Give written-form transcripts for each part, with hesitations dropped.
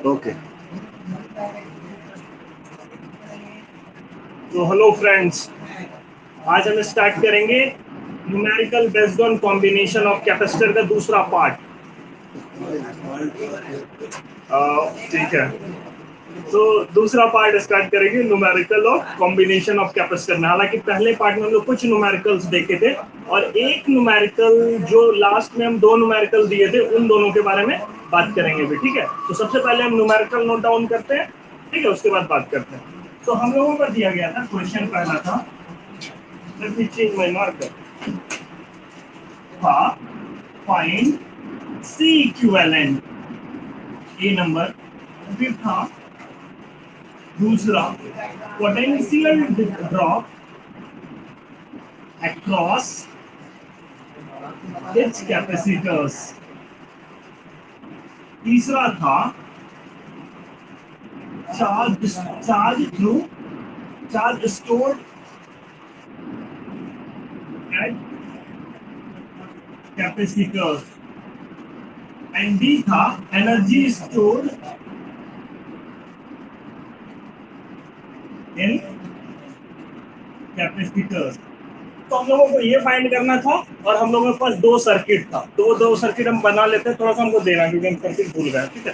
Okay. तो hello friends, आज हम स्टार्ट करेंगे numerical based on combination of capacitor का दूसरा पार्ट। ठीक है, तो दूसरा पार्ट स्टार्ट करेंगे numerical of combination of capacitor में। हालांकि पहले पार्ट में हम लोग कुछ न्यूमेरिकल्स देखे थे और एक न्यूमेरिकल जो लास्ट में हम दो न्यूमेरिकल दिए थे उन दोनों के बारे में बात करेंगे भी। ठीक है, तो सबसे पहले हम न्यूमेरिकल नोट डाउन करते हैं, ठीक है, उसके बाद बात करते हैं। तो हम लोगों को दिया गया था, क्वेश्चन पहला था, let me change my marker, था फाइंड सी इक्विवेलेंट, ए नंबर। फिर था दूसरा potential drop across its capacitors। तीसरा था charge through charge stored eight capacitors. And D था एनर्जी स्टोर्ड इन कैपेसिटर्स। तो हम लोगों को ये फाइंड करना था और हम लोगों के पास दो सर्किट था, तो वो दो सर्किट हम बना लेते हैं। थोड़ा सा हमको देना क्योंकि हम सर्किट भूल गए। ठीक है,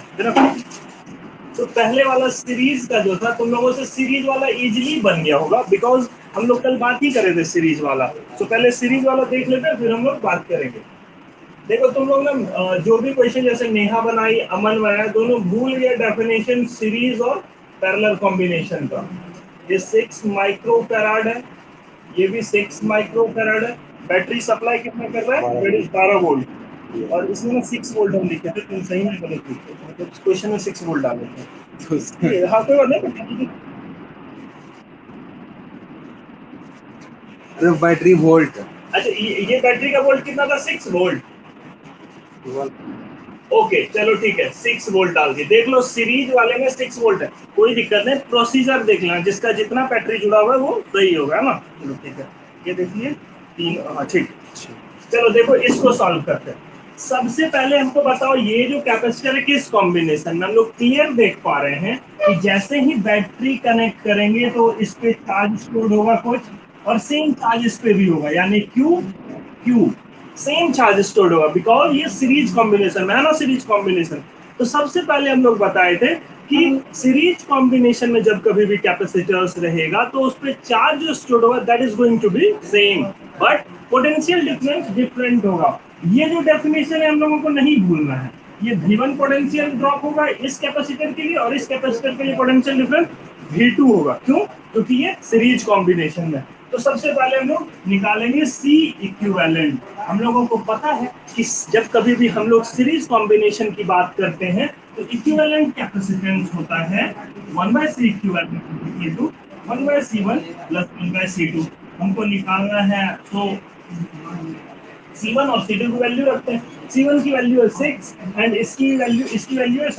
तो पहले वाला सीरीज का जो था तुम लोगों से सीरीज वाला इजीली बन गया होगा, बिकॉज हम लोग कल बात ही करे थे सीरीज वाला। तो पहले सीरीज वाला देख लेते हैं, फिर हम लोग बात करेंगे। देखो तुम लोग ना जो भी क्वेश्चन जैसे नेहा बनाई, अमन बनाया, दोनों भूल गए डेफिनेशन सीरीज और पैरेलल कॉम्बिनेशन का। ये 6 माइक्रो फैराड है, ये भी 6 माइक्रो फैराड है। बैटरी सप्लाई कितना कर रहा है? 12 वोल्ट। और इसमें ना 6 वोल्ट हम लिखे थे, तुम सही में गलत लिखे, मतलब क्वेश्चन में 6 वोल्ट डाले थे। हाँ कोई बात नहीं। Battery volt. अच्छा, ये बैटरी का वोल्ट कितना था? 6 वोल्ट। ओके चलो ठीक है, 6 वोल्ट डाल दिए। देख लो सीरीज वाले में 6 वोल्ट है, कोई दिक्कत नहीं। प्रोसीजर देख लेना, जिसका जितना बैटरी जुड़ा हुआ है वो सही होगा ना। चलो ठीक है, ये देखिए 3। हाँ ठीक। चलो देखो इसको सॉल्व करते हैं। सबसे पहले हमको बताओ ये जो कैपेसिटर है किस कॉम्बिनेशन में। हम लोग क्लियर देख पा रहे हैं कि जैसे ही बैटरी कनेक्ट करेंगे तो इस पे चार्ज स्टोर्ड होगा कुछ, और सेम चार्ज इस पे भी होगा, यानी Q Q same charge stored होगा, बिकॉज ये सीरीज कॉम्बिनेशन में है ना, सीरीज कॉम्बिनेशन। तो सबसे पहले हम लोग बताए थे कि सीरीज कॉम्बिनेशन में जब कभी भी कैपेसिटर्स रहेगा तो उस पर चार्ज जो स्टोर्ड होगा that is going to be same, but potential difference different होगा। ये जो डेफिनेशन है हम लोगों को नहीं भूलना है। ये V1 पोटेंशियल ड्रॉप होगा इस कैपेसिटर के लिए, और इस कैपेसिटर के लिए पोटेंशियल डिफरेंस V2 होगा। क्यों? क्योंकि ये सीरीज कॉम्बिनेशन में। तो सबसे पहले हम लोग निकालेंगे C इक्विवेलेंट। हम लोगों को पता है कि जब कभी भी हम लोग सीरीज कॉम्बिनेशन की बात करते हैं तो इक्विवेलेंट कैपेसिटेंस होता है 1/C equivalent to 1/C1 plus 1/C2। हमको निकालना है तो C1 और C2 की वैल्यू रखते हैं। C1 की वैल्यू है 6 एंड इसकी वैल्यू है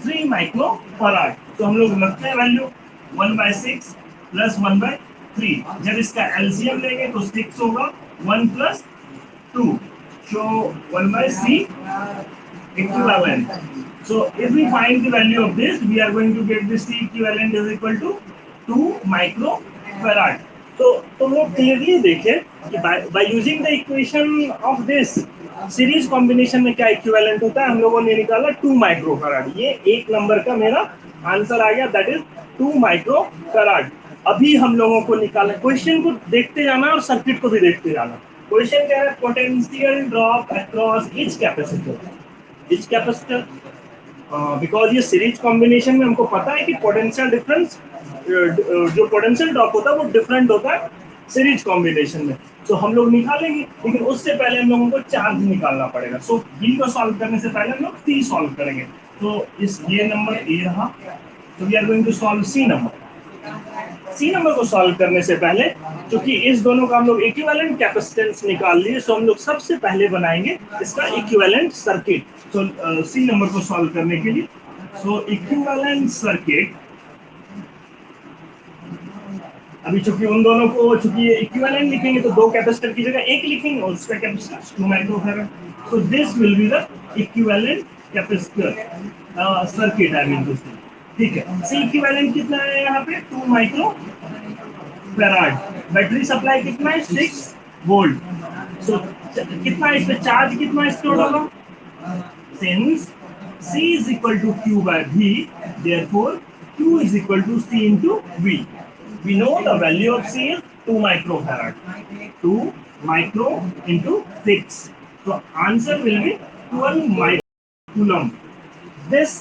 3 माइक्रो फराड। तो हम लोग रखते हैं वैल्यू 1/6 प्लस 1/3। जब इसका एलसीएम लेंगे तो 6 होगा, 1 plus 2, so 1/C equivalent. So if we find the value of this, we are going to get the C equivalent is equal to 2 microfarad. तो तुम लोग क्लियरली देखें कि by using the equation of this series combination में क्या equivalent होता है। हम लोगों ने निकाला 2 माइक्रोफैराड। ये एक नंबर का मेरा आंसर आ गया, दैट इज 2 माइक्रोफैराड। अभी हम लोगों को निकालना, क्वेश्चन को देखते जाना और सर्किट को भी देखते जाना। क्वेश्चन क्या है? Potential drop across each capacitor. Because ये सीरीज कॉम्बिनेशन में हमको पता है कि पोटेंशियल डिफरेंस, जो पोटेंशियल ड्रॉप होता है वो डिफरेंट होता है सीरीज कॉम्बिनेशन में। तो हम लोग निकालेंगे, लेकिन उससे पहले हम लोगों को चार्ज निकालना पड़ेगा। सो बी को सॉल्व करने से पहले हम लोग सी सॉल्व करेंगे। तो इस ये नंबर ए रहा, तो we are going to solve C number. C number को सॉल्व करने से पहले, क्योंकि इस दोनों का हम लोग इक्विवेलेंट कैपेसिटेंस निकाल लिए, सो हम लोग सबसे पहले बनाएंगे इसका इक्विवेलेंट सर्किट। तो सी नंबर को सॉल्व करने के लिए, सो इक्विवेलेंट सर्किट, अभी चूंकि उन दोनों को चूंकि ये इक्विवेलेंट लिखेंगे तो दो कैपेसिटर की जगह एक लिखेंगे और उसका capacitance 2 microfarad. So this will be the equivalent capacitor. Circuit I mean to say, ठीक है। सी इक्विवेलेंट कितना है यहाँ पे 2 माइक्रो फैराड। बैटरी सप्लाई कितना है 6 वोल्ट। सो कितना इस पे चार्ज कितना स्टोर होगा, since C is equal to Q by V, therefore Q is equal to C into V. We know the value of C is 2 microfarad. 2 micro into 6. So answer will be 12 microcoulomb. This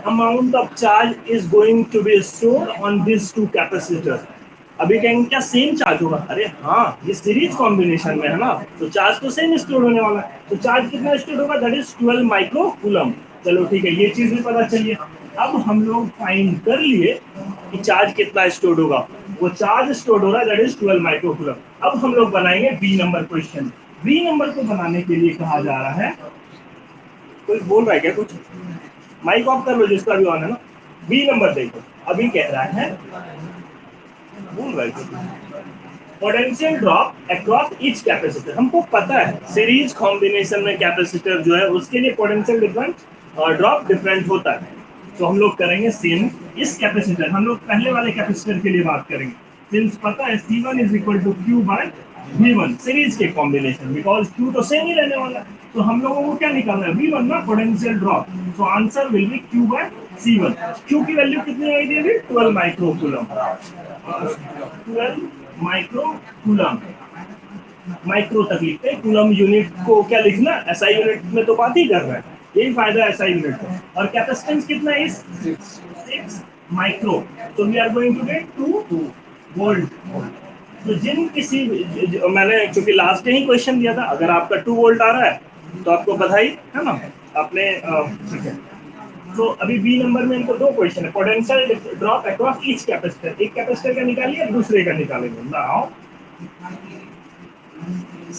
amount of charge is going to be stored on these two capacitors. अभी कहेंगे क्या same charge होगा, अरे हाँ ये series combination में है ना, तो चार्ज तो सेम स्टोर होने वाला है। तो चार्ज कितना स्टोर होगा, दैट इज 12 माइक्रो कूलम। चलो ठीक है, ये चीज भी पता चलिए। अब हम लोग फाइंड कर लिए कि चार्ज कितना स्टोर होगा, वो चार्ज स्टोर हो रहा है दैट इज 12 माइक्रो कूलम। अब हम लोग बनाएंगे B number question. B number को बनाने के लिए कहा जा रहा है, कोई बोल रहा है क्या कुछ, माइक ऑफ कर लो जिसका भी ऑन है ना। बी नंबर देखो, अभी कह रहा है, बोल रहा है potential drop across each capacitor. हमको पता है सीरीज कॉम्बिनेशन में कैपेसिटर जो है उसके लिए पोटेंशियल डिफरेंट और ड्रॉप डिफरेंट होता है। तो हम लोग करेंगे सेम इस कैपेसिटर, हम लोग पहले वाले कैपेसिटर के लिए बात करेंगे। सिंस पता है C1 is equal to Q by V1 series के कॉम्बिनेशन, बिकॉज Q तो सेम ही रहने वाला है। तो हम लोगों को क्या निकालना है, V1 ना पोटेंशियल ड्रॉप। तो answer will be Q by C1। Q की वैल्यू कितनी आई थी, 12 micro coulomb. 12 micro coulomb, micro तक लिखते हैं, कूलम यूनिट को क्या लिखना, एसआई यूनिट में तो बात ही कर रहा है, यही फायदा है एसआई यूनिट का। और कैपेसिटेंस कितना है, 6 माइक्रो। तो we are going to get 2 volt. तो जिन किसी मैंने चूंकि लास्ट में ही क्वेश्चन दिया था, अगर आपका 2 वोल्ट आ रहा है तो आपको बधाई है ना, आपने ठीक है। तो अभी बी नंबर में इनको दो क्वेश्चन है, potential drop across each capacitor. एक कैपेसिटर का निकालिए, दूसरे का निकालेंगे। Now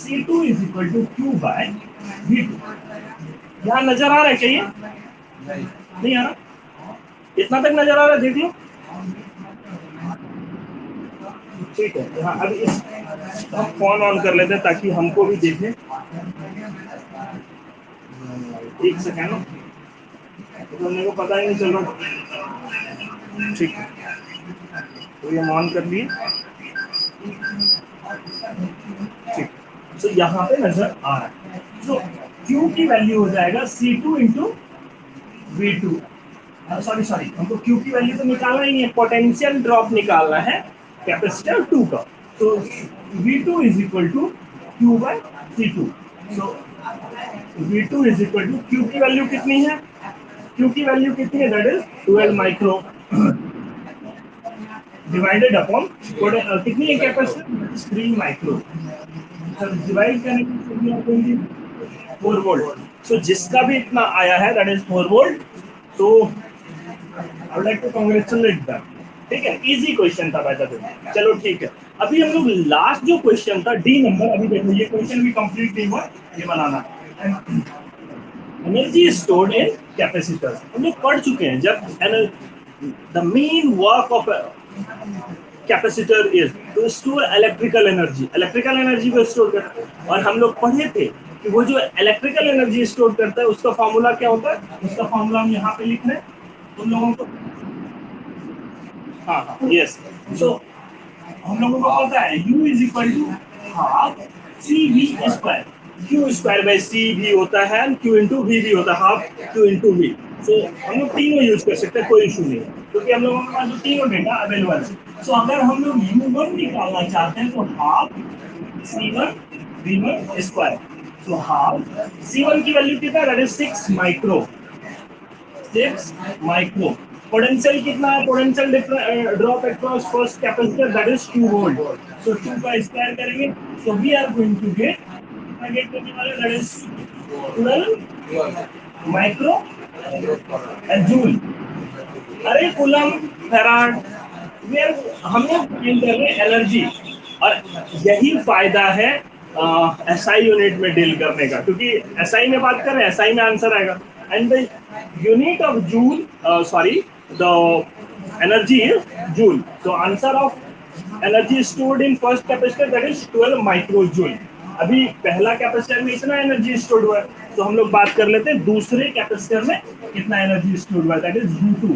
C2 is equal to Q by V2। यहाँ नजर आ रहा है क्या, ये नहीं आ रहा, इतना तक नजर आ रहा है, देख लो। ठीक है, यहाँ अभी इस हम फोन ऑन कर लेते हैं ताकि हमको भी देखें। एक सेकेंड, तो मेरे को पता ही नहीं चल रहा। ठीक है, तो ये हम ऑन कर लिए। ठीक, तो यहाँ पे नजर आ रहा है। तो Q की वैल्यू हो जाएगा C2 इंटू V2। सॉरी हमको Q की वैल्यू तो निकालना ही है, पोटेंशियल ड्रॉप निकालना है कैपेसिटर 2 का। तो V2 is equal to Q by C2। So V2 is equal to, Q की वैल्यू कितनी है, Q की वैल्यू कितनी है, that is 12 micro divided upon कितनी है कैपेसिटर 3 माइक्रो। डिवाइड करने की 4 वोल्ट। सो जिसका भी इतना आया है दैट इज 4 वोल्ट। तो I would like to congratulate them. ठीक है, इजी क्वेश्चन था बाय द वे। चलो ठीक है, अभी हम लोग लास्ट जो क्वेश्चन था डी नंबर, अभी देखो ये क्वेश्चन भी कंप्लीट नहीं हुआ, ये बनाना एनर्जी स्टोर्ड इन कैपेसिटर्स। हम लोग पढ़ चुके हैं जब the main work of capacitor is to store electrical energy, electrical energy को स्टोर करता है। और हम लोग पढ़े थे कि वो जो इलेक्ट्रिकल एनर्जी स्टोर करता है उसका फॉर्मूला क्या होता है, उसका फॉर्मूला हम यहाँ पे लिख रहे हैं तुम लोगों को। हाँ हाँ यस, सो हम लोगों को पता है U is equal to half C V square. Q square by C भी होता है, क्यू इंटू वी भी होता है, half Q into V. So हम लोग तीनों यूज कर सकते हैं, कोई इशू नहीं है, क्योंकि हम लोगों के पास जो तीनों डेटा अवेलेबल है। सो अगर हम लोग U1 निकालना चाहते हैं तो हाफ C1 V1 स्क्वायर। तो हाफ C1 की वैल्यू कितना है, that is 6 micro, 6 micro. Potential कितना है, potential drop across first capacitor that is 2 volt. So 2 का स्क्वायर करेंगे, so we are going to get, कितना गेट करने वाले, दैट इज 12 माइक्रो जूल। अरे कूलम फैराड, हम लोग फाइंड कर रहे हैं एनर्जी। और यही फायदा है एसआई यूनिट में डील करने का, क्योंकि एसआई में बात कर रहे हैं, एसआई में आंसर आएगा। And the unit of joule, sorry the energy is joule. so answer of energy stored in first capacitor that is 12 micro joule. अभी पहला कैपेसिटर में इतना एनर्जी स्टोर्ड हुआ है, तो हम लोग बात कर लेते हैं दूसरे कैपेसिटर में कितना एनर्जी स्टोर हुआ, दैट इज U2।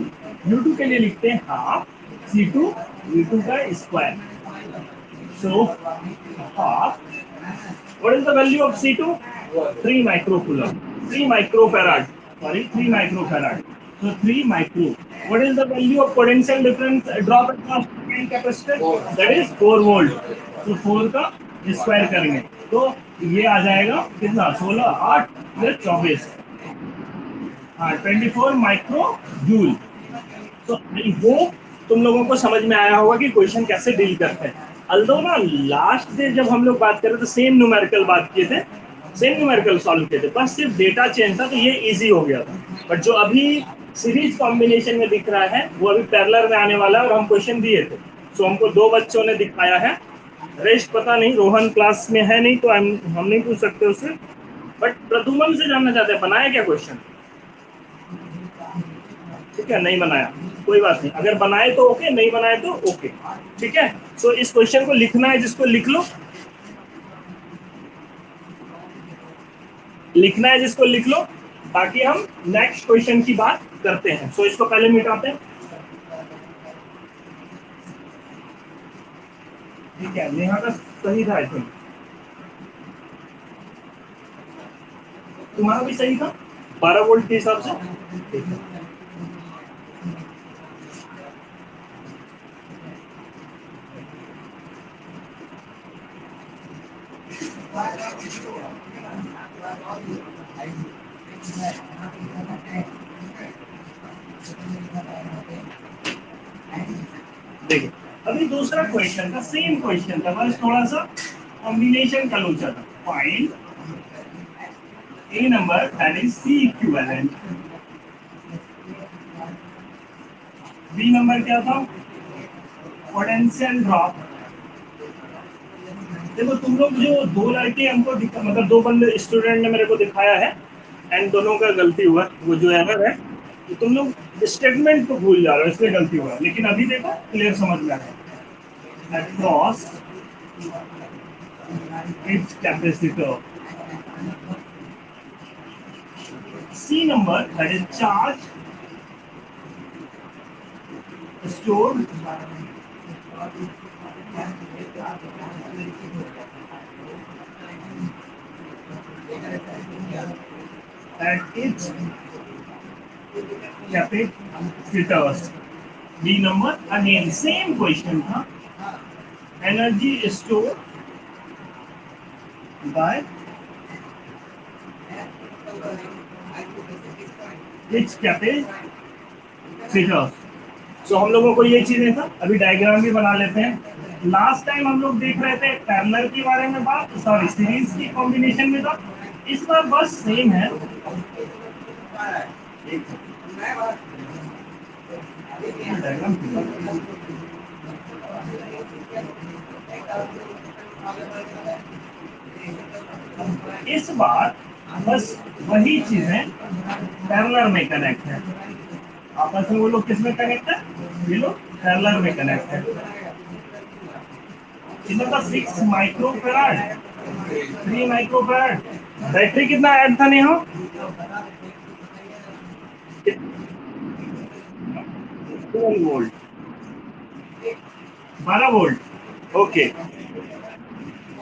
U2 के लिए लिखते हैं हाफ C2 V2 का square. So half, what is the value of C2? 3 microcoulomb, 3 microfarad, sorry 3 microfarad, so 3 micro। What is the value of potential difference drop across second capacitor? That is 4 volt, so 4 का square करेंगे तो ये आ जाएगा कितना, 16 8 plus 24, हाँ 24 micro joule. तो I hope तुम लोगों को समझ में आया होगा कि क्वेश्चन कैसे डील करते हैं। अल्दो ना लास्ट डे जब हम लोग बात कर रहे थे सेम न्यूमेरिकल बात किए थे, सेम न्यूमेरिकल सॉल्व किए थे, बस सिर्फ डेटा चेंज था तो ये इजी हो गया था। बट जो अभी सीरीज कॉम्बिनेशन में दिख रहा है वो अभी पैरेलल में आने वाला है और हम क्वेश्चन दिए थे। सो हमको 2 बच्चों ने दिखाया है, रेस्ट पता नहीं, रोहन क्लास में है नहीं तो हम नहीं पूछ सकते उससे। बट प्रदुमन से जानना चाहते हैं बनाया क्या क्वेश्चन? ठीक है, नहीं बनाया कोई बात नहीं, अगर बनाए तो ओके, नहीं बनाए तो ओके। ठीक है, सो इस क्वेश्चन को लिखना है जिसको लिख लो, लिखना है जिसको लिख लो, बाकी हम नेक्स्ट क्वेश्चन की बात करते हैं। सो इसको पहले मिटाते हैं। ठीक है, नेहा का सही था आई थिंक, तुम्हारा भी सही था 12 वोल्ट के हिसाब से। ठीक है, देखिए अभी दूसरा क्वेश्चन था, सेम क्वेश्चन था, बस थोड़ा सा कॉम्बिनेशन का लोचा था। Find A number that is C equivalent, B number क्या था, पोटेंशियल ड्रॉप। देखो तुम लोग जो 2 लड़के हमको मतलब 2 बंदे स्टूडेंट ने मेरे को दिखाया है एंड दोनों का गलती हुआ, वो जो एरर है तो तुम लोग स्टेटमेंट को भूल जा रहे हो इसलिए गलती हुआ, लेकिन अभी देखो क्लियर समझ में आ रहा है। Across its capacitor, C number that is charge stored at its capacitors। B number again same question था, energy stored by its capacitors। सो हम लोगों को ये चीजें था, अभी डायग्राम भी बना लेते हैं। लास्ट टाइम हम लोग देख रहे थे पैरेलल के बारे में बात, सॉरी सीरीज की कॉम्बिनेशन में था, इस बार बस सेम है। इस बार बस वही चीजें पैरेलल में कनेक्ट है, आपस में वो लोग किस में कनेक्ट है, ये लोग पैरेलल में कनेक्ट है। इनका 6 माइक्रोफैराड 3 माइक्रोफैराड, बैटरी कितना ऐड था Neha? 12 volt, 12 volt. Okay,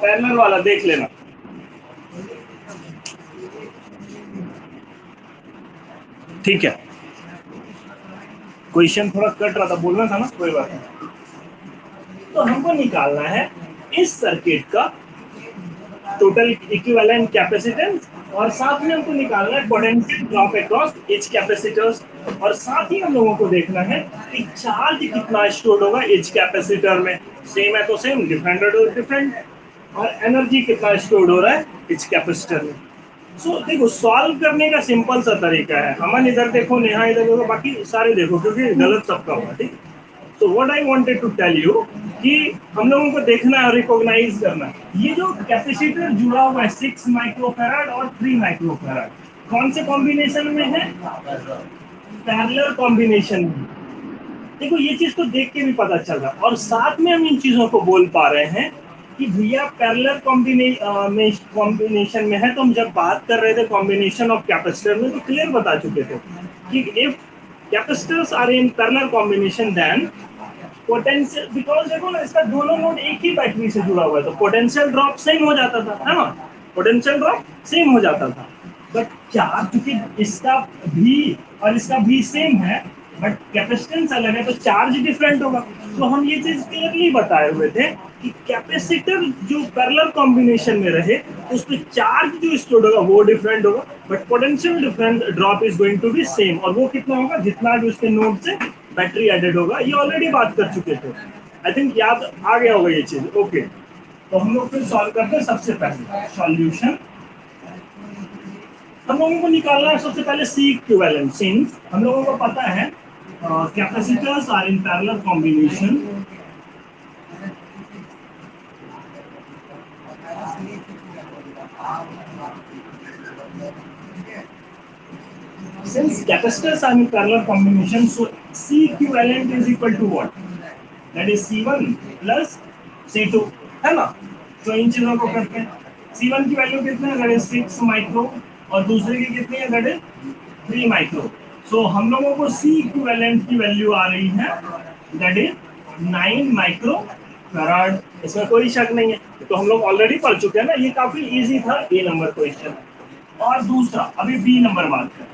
parallel वाला देख लेना। ठीक है, क्वेश्चन थोड़ा कट रहा था, बोलना था ना, कोई बात नहीं। तो हमको निकालना है इस सर्किट का टोटल इक्विवेलेंट कैपेसिटेंस और साथ में हमको निकालना है potential drop across each capacitors, और साथ ही हम लोगों को देखना है कि चार्ज कितना स्टोर होगा ईच कैपेसिटर में, सेम है तो सेम, डिफरेंट है तो डिफरेंट, और एनर्जी कितना स्टोर हो रहा है ईच कैपेसिटर में। सो देखो सॉल्व करने का सिंपल सा तरीका है, अमन इधर देखो, नेहा इधर देखो, बाकी सारे देखो क्योंकि गलत सबका हुआ। ठीक, तो what I wanted to tell you कि हम लोगों को देखना है और रिकॉग्नाइज करना है, ये जो कैपेसिटर जुड़ा हुआ है 6 माइक्रोफैराड और 3 माइक्रोफैराड कौन से कॉम्बिनेशन में है, पैरेलल कॉम्बिनेशन में। देखो ये चीज तो देख के भी पता चल रहा है, और साथ में हम इन चीजों को बोल पा रहे हैं कि भैया पैरेलल कॉम्बिनेशन में है, तो हम जब बात कर रहे थे कॉम्बिनेशन ऑफ कैपेसिटर में तो क्लियर बता चुके थे कि if capacitors are in parallel combination then potential, because देखो ना इसका दोनों नोड एक ही बैटरी से जुड़ा हुआ है तो पोटेंशियल ड्रॉप सेम हो जाता था, है ना, पोटेंशियल ड्रॉप सेम हो जाता था। बट क्या, क्योंकि इसका भी और इसका भी सेम है बट कैपेसिटेंस अलग है तो चार्ज डिफरेंट होगा। तो हम ये चीज क्लियरली बताए हुए थे कि कैपेसिटर जो पैरेलल कॉम्बिनेशन में रहे तो उस पर चार्ज जो स्टोर होगा वो डिफरेंट होगा but potential difference drop is going to be same, और वो कितना होगा, जितना भी उसके नोड से बैटरी एडेड होगा। ये ऑलरेडी बात कर चुके थे, आई थिंक याद आ गया होगा ये चीज। ओके, तो हम लोग फिर सॉल्व करते हैं। सबसे पहले सॉल्यूशन हम लोगों को निकालना है सबसे पहले सी इक्विवेलेंट, सिंस हम लोगों को पता है capacitors are in parallel combination, since capacitors are in parallel combination, so C equivalent is equal to what? That is C1 plus C2, है ना? तो इन चीजों को करते हैं। C1 की वैल्यू कितनी है? That is 6 माइक्रो, और दूसरे की कितनी है? That is 3 micro. So हम लोगों को C equivalent की वैल्यू आ रही है that is 9 माइक्रो फैराड। इसमें कोई शक नहीं है, तो हम लोग ऑलरेडी पढ़ चुके हैं ना, ये काफी इजी था ए नंबर क्वेश्चन। और दूसरा अभी बी नंबर बात करें।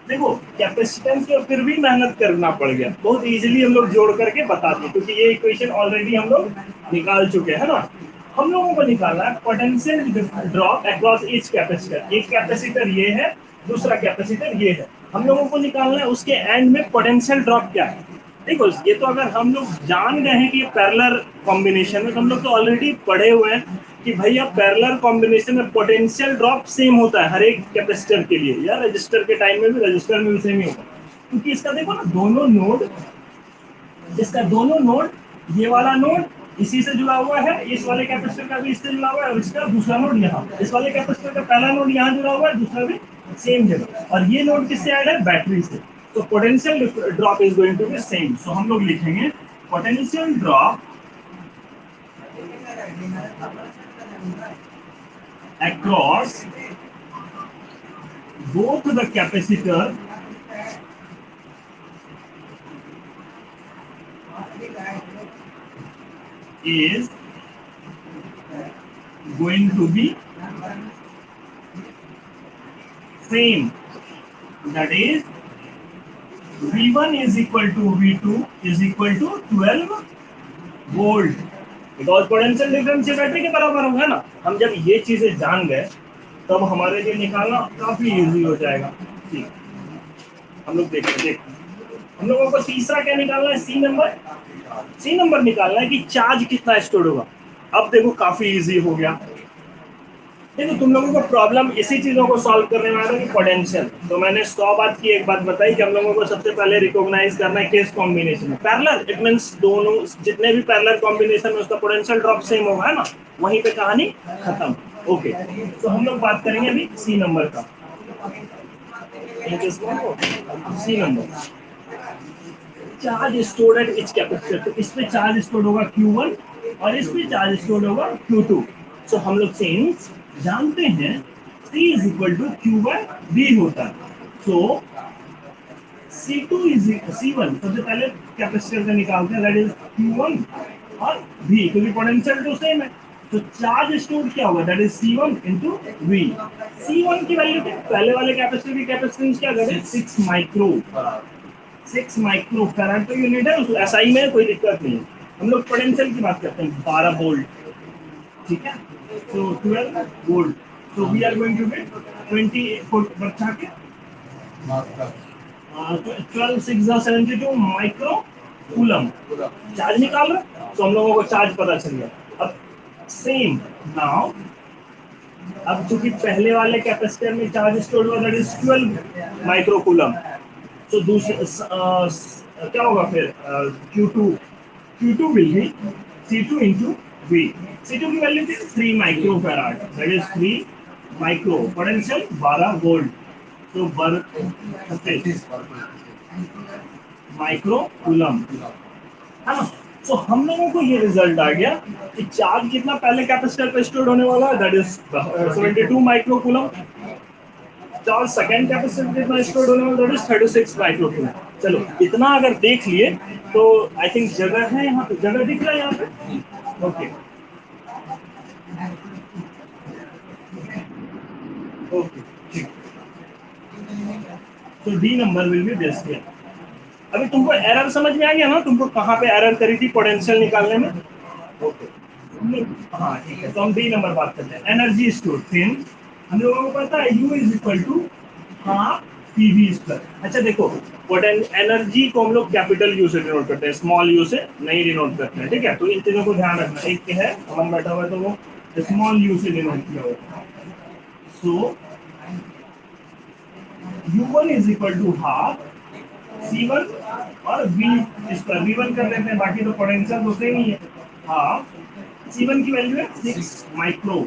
देखो कैपेसिटेंस पे फिर भी मेहनत करना पड़ गया, बहुत इजीली हम लोग जोड़ करके बता दिए क्योंकि ये इक्वेशन ऑलरेडी हम लोग निकाल चुके हैं ना। हम लोगों को निकालना है potential drop across each capacitor. एक कैपेसिटर ये है, दूसरा कैपेसिटर ये है, हम लोगों को निकालना है उसके एंड में पोटेंशियल ड्रॉप क्या है। देखो ये तो अगर हम लोग जान गए हैं कि ये पैरेलल कॉम्बिनेशन है तो हम लोग तो ऑलरेडी पढ़े हुए हैं कि भैया पैरेलल कॉम्बिनेशन में पोटेंशियल ड्रॉप सेम होता है हर एक कैपेसिटर के लिए, या रजिस्टर के टाइम में भी रजिस्टर में भी सेम ही होगा, क्योंकि इसका देखो ना दोनों नोड, इसका दोनों नोड, ये वाला नोड इसी से जुड़ा हुआ है, इस वाले कैपेसिटर का भी इससे जुड़ा हुआ है, और इसका दूसरा नोड यहाँ, इस वाले कैपेसिटर का पहला नोड यहाँ जुड़ा हुआ है, दूसरा भी सेम जगह, और ये नोड किससे ऐड है? बैटरी से। तो potential drop is going to be same. So हम लोग लिखेंगे potential drop across both the capacitor is going to be same, that is V1 is equal to V2 is equal to 12 volt, because potential difference ये battery के बराबर होगा ना। हम जब ये चीजें जान गए तब हमारे लिए निकालना काफी इजी हो जाएगा। ठीक, हम लोग देखते हैं, हम लोगों को तीसरा क्या निकालना है? सी नंबर। सी नंबर निकालना है कि चार्ज कितना स्टोर होगा। अब देखो काफी इजी हो गया। देखो तुम लोगों को प्रॉब्लम इसी चीजों को सॉल्व करने में आ रहा है, पोटेंशियल। तो मैंने 100 बात की, एक बात बताई कि हम लोगों को सबसे पहले रिकॉग्नाइज करना है किस कॉम्बिनेशन में पैरेलल, इट मींस दोनों जितने भी पैरेलल कॉम्बिनेशन में उसका पोटेंशियल ड्रॉप सेम होगा, है ना, वहीं पे कहानी खत्म। ओके, तो हम लोग बात करेंगे अभी सी नंबर का। C number, charge stored at each capacitor, तो इस पे चार्ज स्टोर्ड होगा Q1 और इस पे चार्ज स्टोर्ड होगा Q2। सो हम लोग सिंस जानते हैं C is equal to Q by B होता है, सो C2 इज C1 सबसे पहले कैपेसिटर से निकालते हैं, दैट इज Q1 और B, क्योंकि पोटेंशियल तो सेम है। तो चार्ज स्टोर क्या होगा? That is C1 into V। C1 की वैल्यू क्या? पहले वाले कैपेसिटर की कैपेसिटेंस क्या करें? 6 माइक्रो, 6 माइक्रो फैराड तो यूनिट है, एसआई में कोई दिक्कत नहीं है। हम लोग पोटेंशियल की बात करते हैं, 12 वोल्ट, ठीक है, तो 12 वोल्ट, तो we are going to get 28 बच्चा के 12 6 72 माइक्रो कूलम चार्ज निकाल रहे, तो हम लोगों को चार्ज पता चल गया। अब सेम नाउ, अब चूंकि पहले वाले कैपेसिटर में चार्ज स्टोर हुआ दैट इज 12 माइक्रो कूलम, तो दूसरे क्या होगा फिर? Q2 will be C2 into V। C2 की वैल्यू थी 3 micro farad, that is 3 micro, potential 12 volt, तो माइक्रो कूलम, है ना। तो हम लोगों को ये रिजल्ट आ गया कि चार्ज कितना पहले कैपेसिटर पे स्टोर होने वाला है, that is 72 micro coulomb. Charge second capacitor कितना स्टोर होने वाला है, दैट इज 36 माइक्रो कूलम। चलो इतना अगर देख लिए तो आई थिंक जगह है, यहाँ पे जगह दिख रहा है यहाँ पे। ओके ओके ठीक। तो D number will be this here. अभी तुमको एरर समझ में आ गया ना, तुमको कहाँ पे एरर करी थी पोटेंशियल निकालने में। ओके हाँ ठीक है, तो हम डी नंबर बात करते हैं। एनर्जी स्टोर थिन, हम लोगों को पता है U is equal to half P V square. अच्छा देखो, एनर्जी को हम लोग कैपिटल यू से डिनोट करते हैं, स्मॉल यू से नहीं डिनोट करते हैं, ठीक है। तो इन चीजों को ध्यान रखना। एक क्या है अमन बैठा हुआ है तो वो स्मॉल यू से डिनोट किया हुआ है। So u1 is equal to half C1 और V स्क्वायर, V1 कर लेते हैं, बाकी तो पोटेंशियल तो सेम ही है। हाँ C1 की वैल्यू है 6 माइक्रो,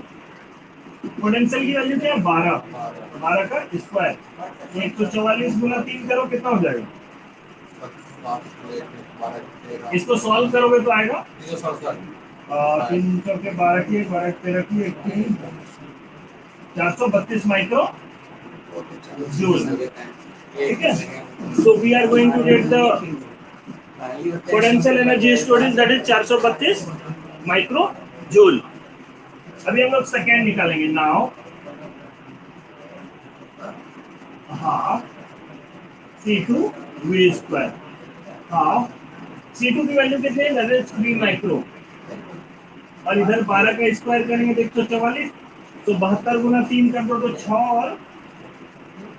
पोटेंशियल की वैल्यू क्या है 12, 12 का स्क्वायर। तो 144 गुना 3 करो कितना हो जाएगा, इसको सॉल्व करोगे तो आएगा 3 के 12 की 12 13 की 432 माइक्रो जूल, ठीक है। So we are going to get the potential energy storage, that is 432 micro joule. अभी हम लोग सेकेंड निकालेंगे। Now half C2 V square, half C2 की वैल्यू कितनी है, दैट इज 3 माइक्रो, और इधर 12 का स्क्वायर करेंगे तो 144, तो 72 गुना 3 कर दो तो 6 और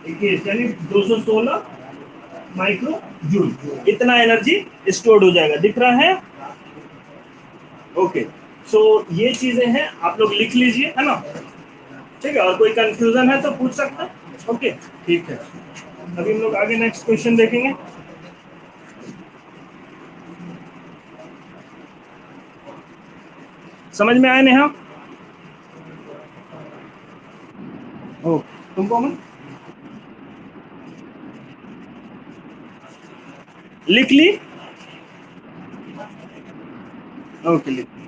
21 यानी 216 माइक्रो जूल। इतना एनर्जी स्टोर्ड हो जाएगा, दिख रहा है। ओके सो ये चीजें हैं, आप लोग लिख लीजिए, है ना, ठीक है। और कोई कंफ्यूजन है तो पूछ सकते हैं। ओके ठीक है, अभी हम लोग आगे नेक्स्ट क्वेश्चन देखेंगे। समझ में आया नेहा? ओ तुमको अमन लिख ली? ओके लिख ली।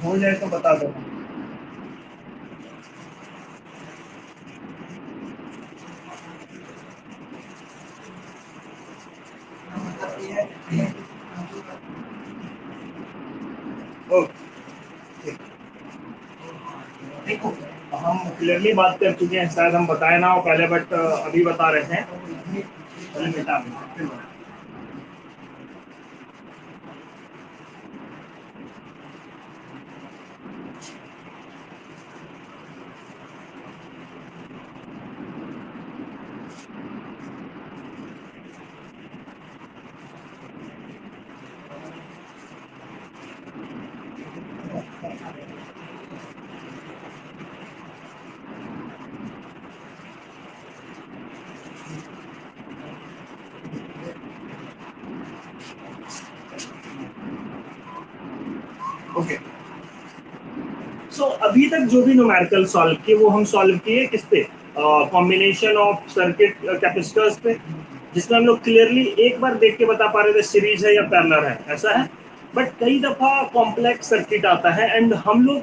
हो जाए तो बता दो। ओके देखो, हम क्लियरली बात कर चुके हैं, शायद हम बताए ना हो पहले, बट अभी बता रहे हैं। पहले मिटा दें, फिर बताएं। ओके सो अभी तक जो भी न्यूमेरिकल सॉल्व किए वो हम सॉल्व किए किस पे, कॉम्बिनेशन ऑफ सर्किट कैपेसिटर्स पे, जिसमें हम लोग क्लियरली एक बार देख के बता पा रहे थे सीरीज है या पैरेलल है, ऐसा है। बट कई दफा कॉम्प्लेक्स सर्किट आता है एंड हम लोग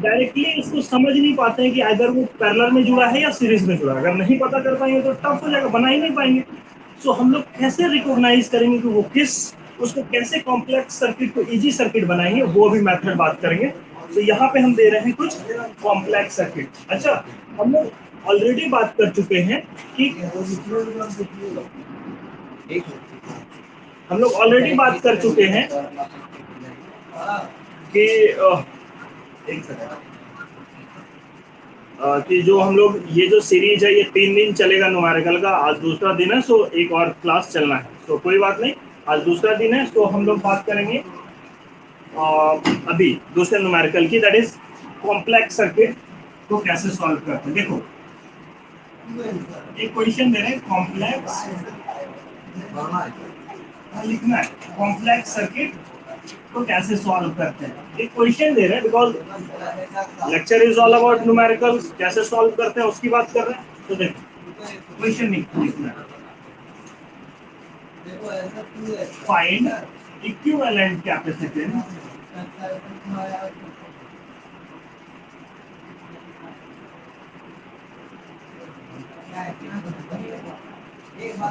डायरेक्टली इसको समझ नहीं पाते हैं कि अगर वो पैरेलल में जुड़ा है या सीरीज में जुड़ा है। अगर नहीं पता कर पाएंगे तो टफ हो जाएगा, बना ही नहीं पाएंगे। सो हम लोग कैसे रिकॉग्नाइज करेंगे कि वो किस, उसको कैसे कॉम्प्लेक्स सर्किट को इजी सर्किट बनाएंगे, वो भी मेथड बात करेंगे। तो यहाँ पे हम दे रहे हैं कुछ कॉम्प्लेक्स सर्किट। अच्छा हम लोग ऑलरेडी बात कर चुके हैं कि हम लोग ऑलरेडी बात कर चुके हैं कि एक सेकंड, कि जो हम लोग ये जो सीरीज है ये 3 दिन चलेगा न्यूमेरिकल का, आज दूसरा दिन है, सो एक और क्लास चलना है, तो कोई बात नहीं, आज दूसरा दिन है, तो हम लोग बात करेंगे अभी दूसरे न्यूमेरिकल की, दैट इज कॉम्प्लेक्स सर्किट को कैसे सॉल्व करते हैं। देखो एक क्वेश्चन दे रहे हैं, कॉम्प्लेक्स लिखना है, कॉम्प्लेक्स सर्किट को कैसे सॉल्व करते हैं, एक क्वेश्चन दे रहे हैं, because lecture is all about numericals, कैसे सॉल्व करते हैं उसकी बात कर रहे हैं, तो देखो क्वेश्चन लिखना है, find equivalent capacitance